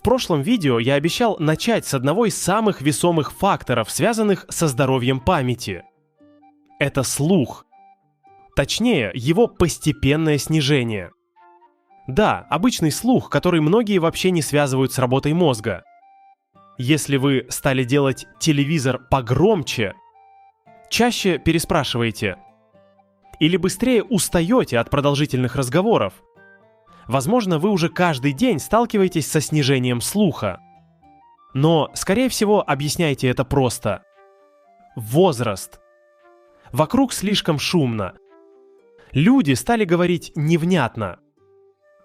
прошлом видео я обещал начать с одного из самых весомых факторов, связанных со здоровьем памяти. Это слух. Точнее, его постепенное снижение. Да, обычный слух, который многие вообще не связывают с работой мозга. Если вы стали делать телевизор погромче, чаще переспрашиваете, или быстрее устаете от продолжительных разговоров, возможно, вы уже каждый день сталкиваетесь со снижением слуха. Но, скорее всего, объясняйте это просто. Возраст. Вокруг слишком шумно. Люди стали говорить невнятно.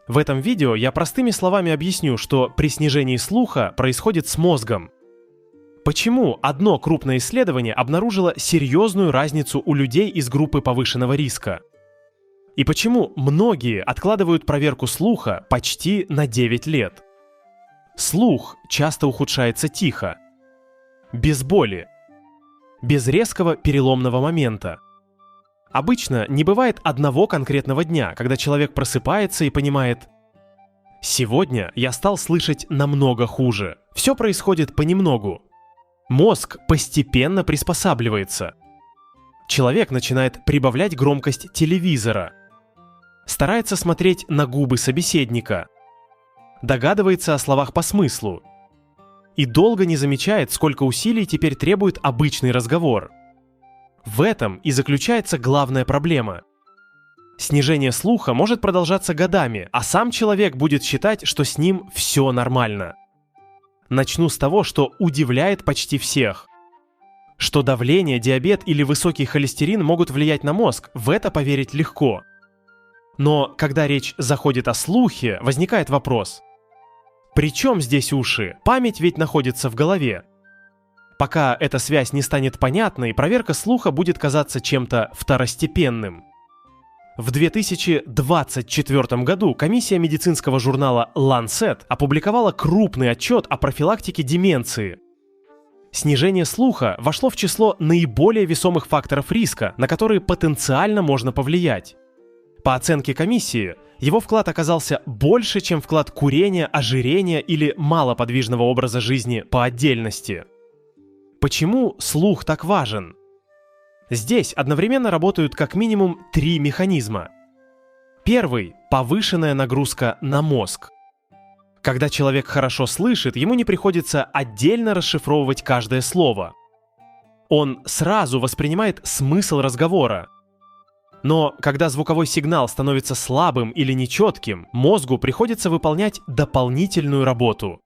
В этом видео я простыми словами объясню, что при снижении слуха происходит с мозгом. Почему одно крупное исследование обнаружило серьезную разницу у людей из группы повышенного риска? И почему многие откладывают проверку слуха почти на 9 лет? Слух часто ухудшается тихо, без боли, без резкого переломного момента. Обычно не бывает одного конкретного дня, когда человек просыпается и понимает: «Сегодня я стал слышать намного хуже». Все происходит понемногу. Мозг постепенно приспосабливается. Человек начинает прибавлять громкость телевизора, старается смотреть на губы собеседника, догадывается о словах по смыслу и долго не замечает, сколько усилий теперь требует обычный разговор. В этом и заключается главная проблема. Снижение слуха может продолжаться годами, а сам человек будет считать, что с ним все нормально. Начну с того, что удивляет почти всех. Что давление, диабет или высокий холестерин могут влиять на мозг, в это поверить легко. Но когда речь заходит о слухе, возникает вопрос: при чем здесь уши? Память ведь находится в голове. Пока эта связь не станет понятной, проверка слуха будет казаться чем-то второстепенным. В 2024 году комиссия медицинского журнала Lancet опубликовала крупный отчет о профилактике деменции. Снижение слуха вошло в число наиболее весомых факторов риска, на которые потенциально можно повлиять. По оценке комиссии, его вклад оказался больше, чем вклад курения, ожирения или малоподвижного образа жизни по отдельности. Почему слух так важен? Здесь одновременно работают как минимум 3 механизма. Первый – повышенная нагрузка на мозг. Когда человек хорошо слышит, ему не приходится отдельно расшифровывать каждое слово. Он сразу воспринимает смысл разговора. Но когда звуковой сигнал становится слабым или нечетким, мозгу приходится выполнять дополнительную работу.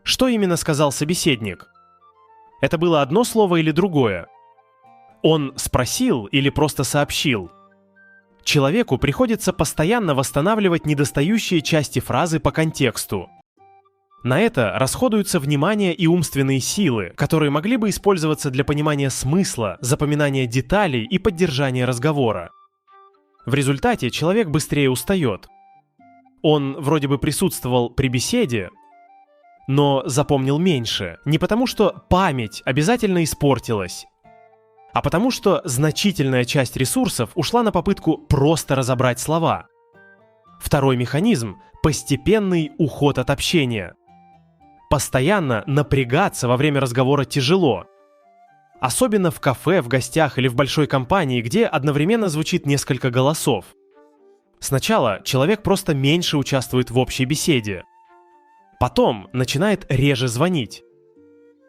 Что именно сказал собеседник? Это было одно слово или другое? Он спросил или просто сообщил? Человеку приходится постоянно восстанавливать недостающие части фразы по контексту. На это расходуются внимание и умственные силы, которые могли бы использоваться для понимания смысла, запоминания деталей и поддержания разговора. В результате человек быстрее устает. Он вроде бы присутствовал при беседе, но запомнил меньше, не потому что память обязательно испортилась, а потому что значительная часть ресурсов ушла на попытку просто разобрать слова. Второй механизм – постепенный уход от общения. Постоянно напрягаться во время разговора тяжело. Особенно в кафе, в гостях или в большой компании, где одновременно звучит несколько голосов. Сначала человек просто меньше участвует в общей беседе. Потом начинает реже звонить.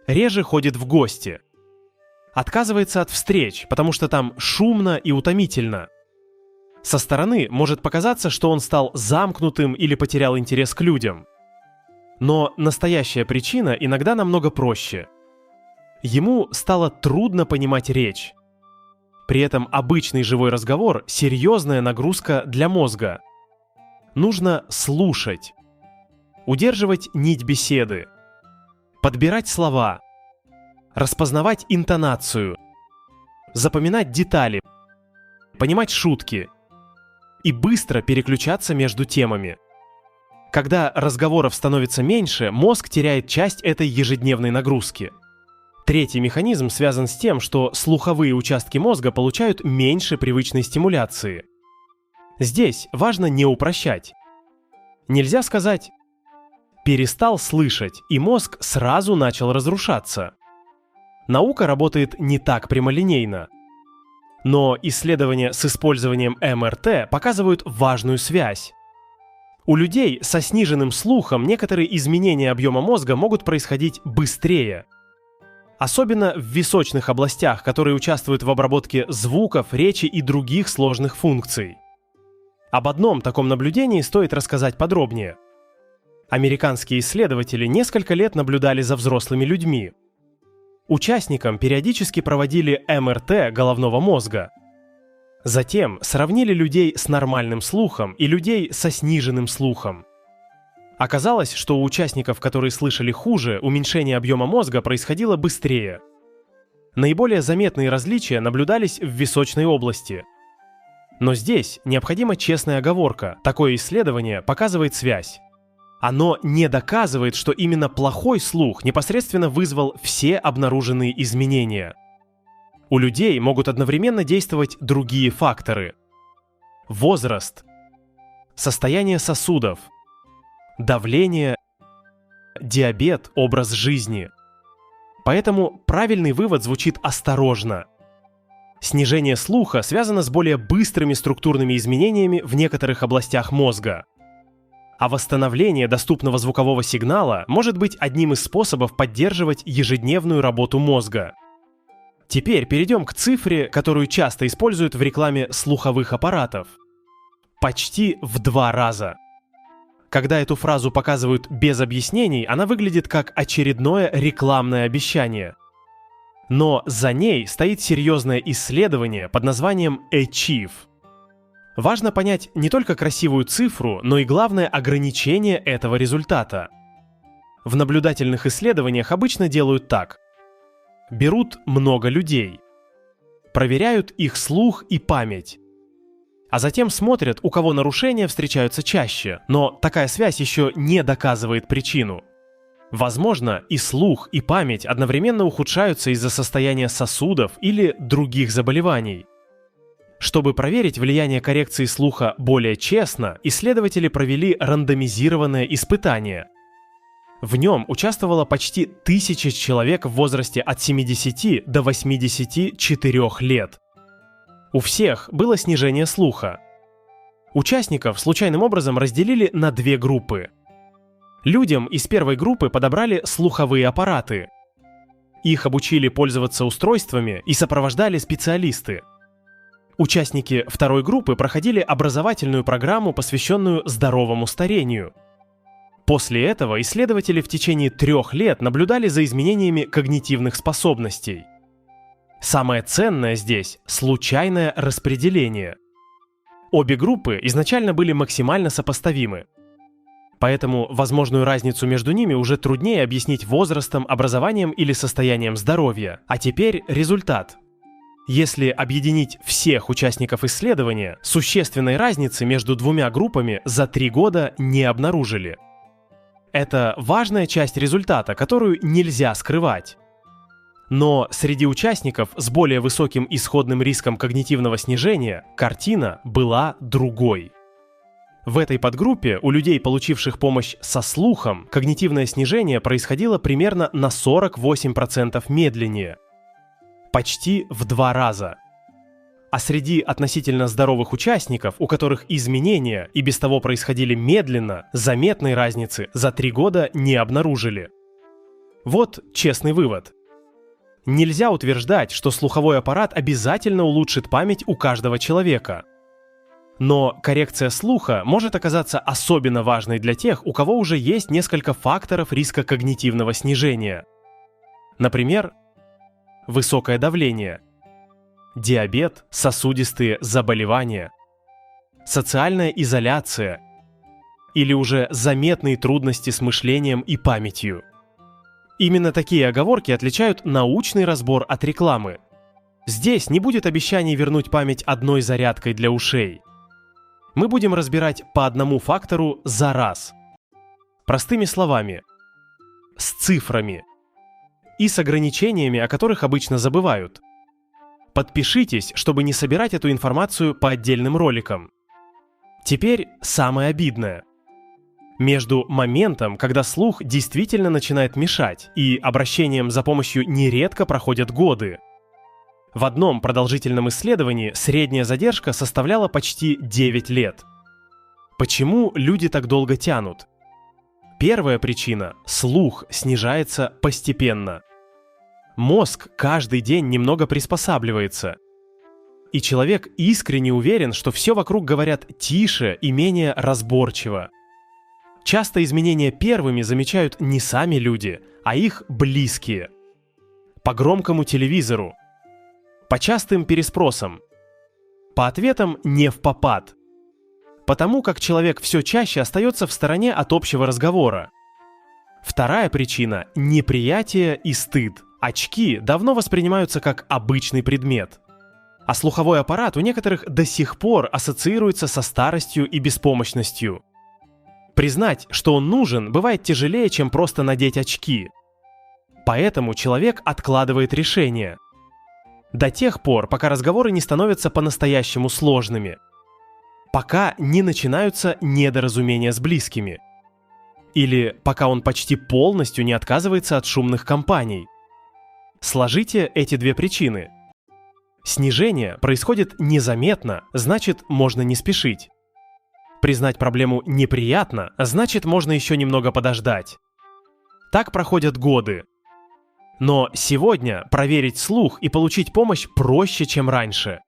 Реже ходит в гости. Отказывается от встреч, потому что там шумно и утомительно. Со стороны может показаться, что он стал замкнутым или потерял интерес к людям. Но настоящая причина иногда намного проще. Ему стало трудно понимать речь. При этом обычный живой разговор – серьезная нагрузка для мозга. Нужно слушать, удерживать нить беседы, подбирать слова, распознавать интонацию, запоминать детали, понимать шутки и быстро переключаться между темами. Когда разговоров становится меньше, мозг теряет часть этой ежедневной нагрузки. Третий механизм связан с тем, что слуховые участки мозга получают меньше привычной стимуляции. Здесь важно не упрощать. Нельзя сказать: перестал слышать, и мозг сразу начал разрушаться. Наука работает не так прямолинейно. Но исследования с использованием МРТ показывают важную связь. У людей со сниженным слухом некоторые изменения объема мозга могут происходить быстрее. Особенно в височных областях, которые участвуют в обработке звуков, речи и других сложных функций. Об одном таком наблюдении стоит рассказать подробнее. Американские исследователи несколько лет наблюдали за взрослыми людьми. Участникам периодически проводили МРТ головного мозга. Затем сравнили людей с нормальным слухом и людей со сниженным слухом. Оказалось, что у участников, которые слышали хуже, уменьшение объема мозга происходило быстрее. Наиболее заметные различия наблюдались в височной области. Но здесь необходима честная оговорка: такое исследование показывает связь. Оно не доказывает, что именно плохой слух непосредственно вызвал все обнаруженные изменения. У людей могут одновременно действовать другие факторы: возраст, состояние сосудов, давление, диабет, образ жизни. Поэтому правильный вывод звучит осторожно. Снижение слуха связано с более быстрыми структурными изменениями в некоторых областях мозга. А восстановление доступного звукового сигнала может быть одним из способов поддерживать ежедневную работу мозга. Теперь перейдем к цифре, которую часто используют в рекламе слуховых аппаратов. Почти в 2 раза. Когда эту фразу показывают без объяснений, она выглядит как очередное рекламное обещание. Но за ней стоит серьезное исследование под названием Achieve. Важно понять не только красивую цифру, но и главное ограничение этого результата. В наблюдательных исследованиях обычно делают так. Берут много людей, проверяют их слух и память, а затем смотрят, у кого нарушения встречаются чаще, но такая связь еще не доказывает причину. Возможно, и слух, и память одновременно ухудшаются из-за состояния сосудов или других заболеваний. Чтобы проверить влияние коррекции слуха более честно, исследователи провели рандомизированное испытание. В нем участвовало почти 1000 человек в возрасте от 70 до 84 лет. У всех было снижение слуха. Участников случайным образом разделили на 2 группы. Людям из первой группы подобрали слуховые аппараты. Их обучили пользоваться устройствами и сопровождали специалисты. Участники второй группы проходили образовательную программу, посвященную здоровому старению. После этого исследователи в течение 3 лет наблюдали за изменениями когнитивных способностей. Самое ценное здесь – случайное распределение. Обе группы изначально были максимально сопоставимы. Поэтому возможную разницу между ними уже труднее объяснить возрастом, образованием или состоянием здоровья. А теперь результат. Если объединить всех участников исследования, существенной разницы между 2 группами за 3 года не обнаружили. Это важная часть результата, которую нельзя скрывать. Но среди участников с более высоким исходным риском когнитивного снижения картина была другой. В этой подгруппе у людей, получивших помощь со слухом, когнитивное снижение происходило примерно на 48% медленнее. Почти в 2 раза. А среди относительно здоровых участников, у которых изменения и без того происходили медленно, заметной разницы за 3 года не обнаружили. Вот честный вывод. Нельзя утверждать, что слуховой аппарат обязательно улучшит память у каждого человека. Но коррекция слуха может оказаться особенно важной для тех, у кого уже есть несколько факторов риска когнитивного снижения. Например, высокое давление, диабет, сосудистые заболевания, социальная изоляция или уже заметные трудности с мышлением и памятью. Именно такие оговорки отличают научный разбор от рекламы. Здесь не будет обещаний вернуть память одной зарядкой для ушей. Мы будем разбирать по одному фактору за раз. Простыми словами, с цифрами и с ограничениями, о которых обычно забывают. Подпишитесь, чтобы не собирать эту информацию по отдельным роликам. Теперь самое обидное. между моментом, когда слух действительно начинает мешать, и обращением за помощью нередко проходят годы. В одном продолжительном исследовании средняя задержка составляла почти 9 лет. Почему люди так долго тянут? Первая причина – слух снижается постепенно. Мозг каждый день немного приспосабливается. И человек искренне уверен, что все вокруг говорят тише и менее разборчиво. Часто изменения первыми замечают не сами люди, а их близкие. По громкому телевизору, по частым переспросам, по ответам не впопад, потому как человек все чаще остается в стороне от общего разговора. Вторая причина – неприятие и стыд. Очки давно воспринимаются как обычный предмет. А слуховой аппарат у некоторых до сих пор ассоциируется со старостью и беспомощностью. Признать, что он нужен, бывает тяжелее, чем просто надеть очки. Поэтому человек откладывает решение. До тех пор, пока разговоры не становятся по-настоящему сложными. Пока не начинаются недоразумения с близкими. Или пока он почти полностью не отказывается от шумных компаний. Сложите эти две причины. Снижение происходит незаметно, значит, можно не спешить. Признать проблему неприятно, значит, можно еще немного подождать. Так проходят годы. Но сегодня проверить слух и получить помощь проще, чем раньше.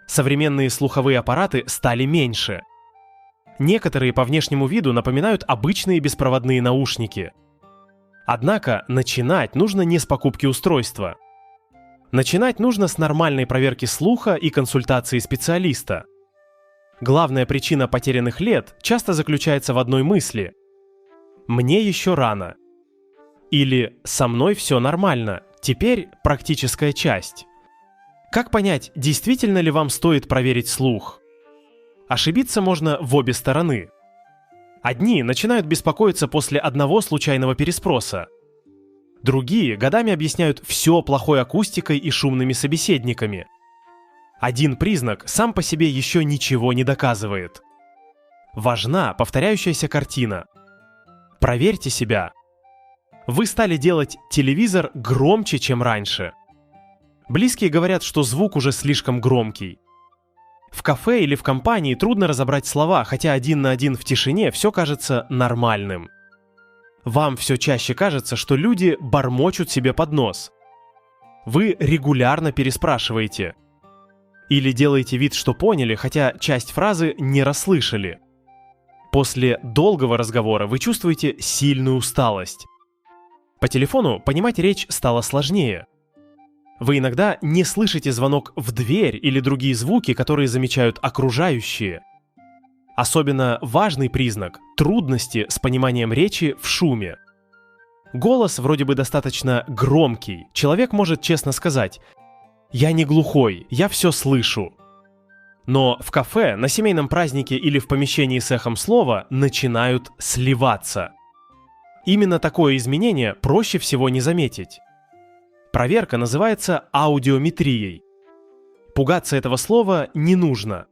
Современные слуховые аппараты стали меньше. Некоторые по внешнему виду напоминают обычные беспроводные наушники. Однако начинать нужно не с покупки устройства. Начинать нужно с нормальной проверки слуха и консультации специалиста. Главная причина потерянных лет часто заключается в одной мысли: «Мне еще рано». Или «Со мной все нормально, теперь практическая часть». Как понять, действительно ли вам стоит проверить слух? Ошибиться можно в обе стороны. Одни начинают беспокоиться после одного случайного переспроса. Другие годами объясняют все плохой акустикой и шумными собеседниками. Один признак сам по себе еще ничего не доказывает. Важна повторяющаяся картина. Проверьте себя. Вы стали делать телевизор громче, чем раньше. Близкие говорят, что звук уже слишком громкий. В кафе или в компании трудно разобрать слова, хотя один на один в тишине все кажется нормальным. Вам все чаще кажется, что люди бормочут себе под нос. Вы регулярно переспрашиваете. Или делаете вид, что поняли, хотя часть фразы не расслышали. После долгого разговора вы чувствуете сильную усталость. По телефону понимать речь стало сложнее. Вы иногда не слышите звонок в дверь или другие звуки, которые замечают окружающие. Особенно важный признак – трудности с пониманием речи в шуме. Голос вроде бы достаточно громкий, человек может честно сказать: «Я не глухой, я все слышу». Но в кафе, на семейном празднике или в помещении с эхом слова начинают сливаться. Именно такое изменение проще всего не заметить. Проверка называется аудиометрией. Пугаться этого слова не нужно.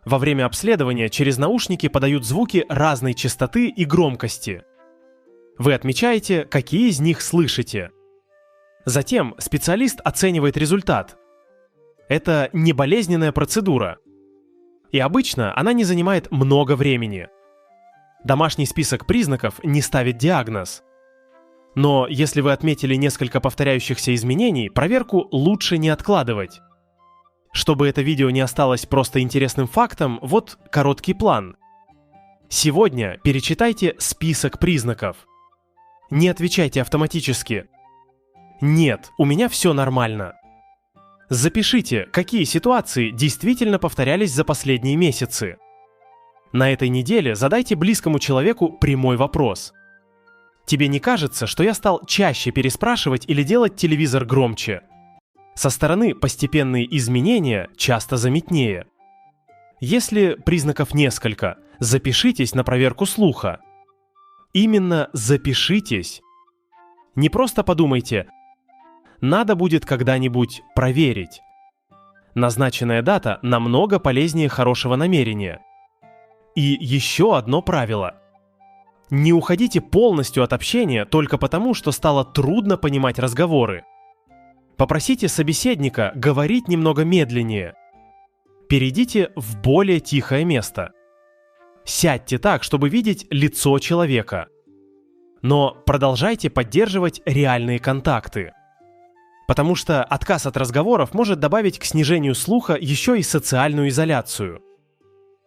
Во время обследования через наушники подают звуки разной частоты и громкости. Вы отмечаете, какие из них слышите. Затем специалист оценивает результат. Это не болезненная процедура. И обычно она не занимает много времени. Домашний список признаков не ставит диагноз. Но если вы отметили несколько повторяющихся изменений, проверку лучше не откладывать. Чтобы это видео не осталось просто интересным фактом, вот короткий план. Сегодня перечитайте список признаков. Не отвечайте автоматически. «Нет, у меня все нормально». Запишите, какие ситуации действительно повторялись за последние месяцы. На этой неделе задайте близкому человеку прямой вопрос. «Тебе не кажется, что я стал чаще переспрашивать или делать телевизор громче?» Со стороны постепенные изменения часто заметнее. Если признаков несколько, запишитесь на проверку слуха. Именно запишитесь. Не просто подумайте: надо будет когда-нибудь проверить. Назначенная дата намного полезнее хорошего намерения. И еще одно правило. Не уходите полностью от общения только потому, что стало трудно понимать разговоры. Попросите собеседника говорить немного медленнее. Перейдите в более тихое место. Сядьте так, чтобы видеть лицо человека. Но продолжайте поддерживать реальные контакты. Потому что отказ от разговоров может добавить к снижению слуха еще и социальную изоляцию.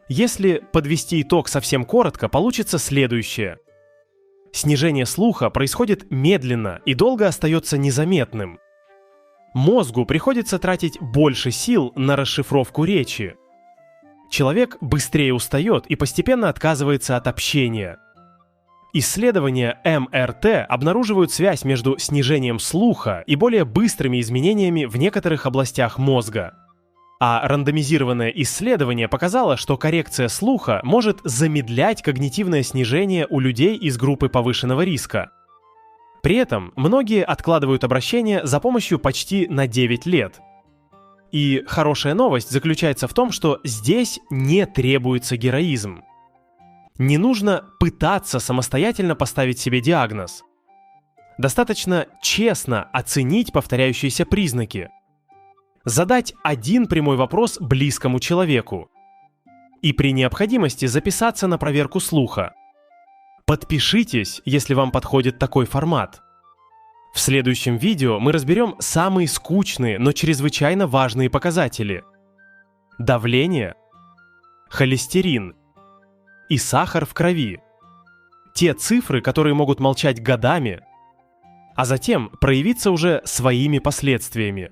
Если подвести итог совсем коротко, получится следующее. Снижение слуха происходит медленно и долго остается незаметным. Мозгу приходится тратить больше сил на расшифровку речи. Человек быстрее устает и постепенно отказывается от общения. Исследования МРТ обнаруживают связь между снижением слуха и более быстрыми изменениями в некоторых областях мозга. А рандомизированное исследование показало, что коррекция слуха может замедлять когнитивное снижение у людей из группы повышенного риска. При этом многие откладывают обращение за помощью почти на 9 лет. И хорошая новость заключается в том, что здесь не требуется героизм. Не нужно пытаться самостоятельно поставить себе диагноз. Достаточно честно оценить повторяющиеся признаки. Задать один прямой вопрос близкому человеку. И при необходимости записаться на проверку слуха. Подпишитесь, если вам подходит такой формат. В следующем видео мы разберем самые скучные, но чрезвычайно важные показатели. Давление, холестерин и сахар в крови. Те цифры, которые могут молчать годами, а затем проявиться уже своими последствиями.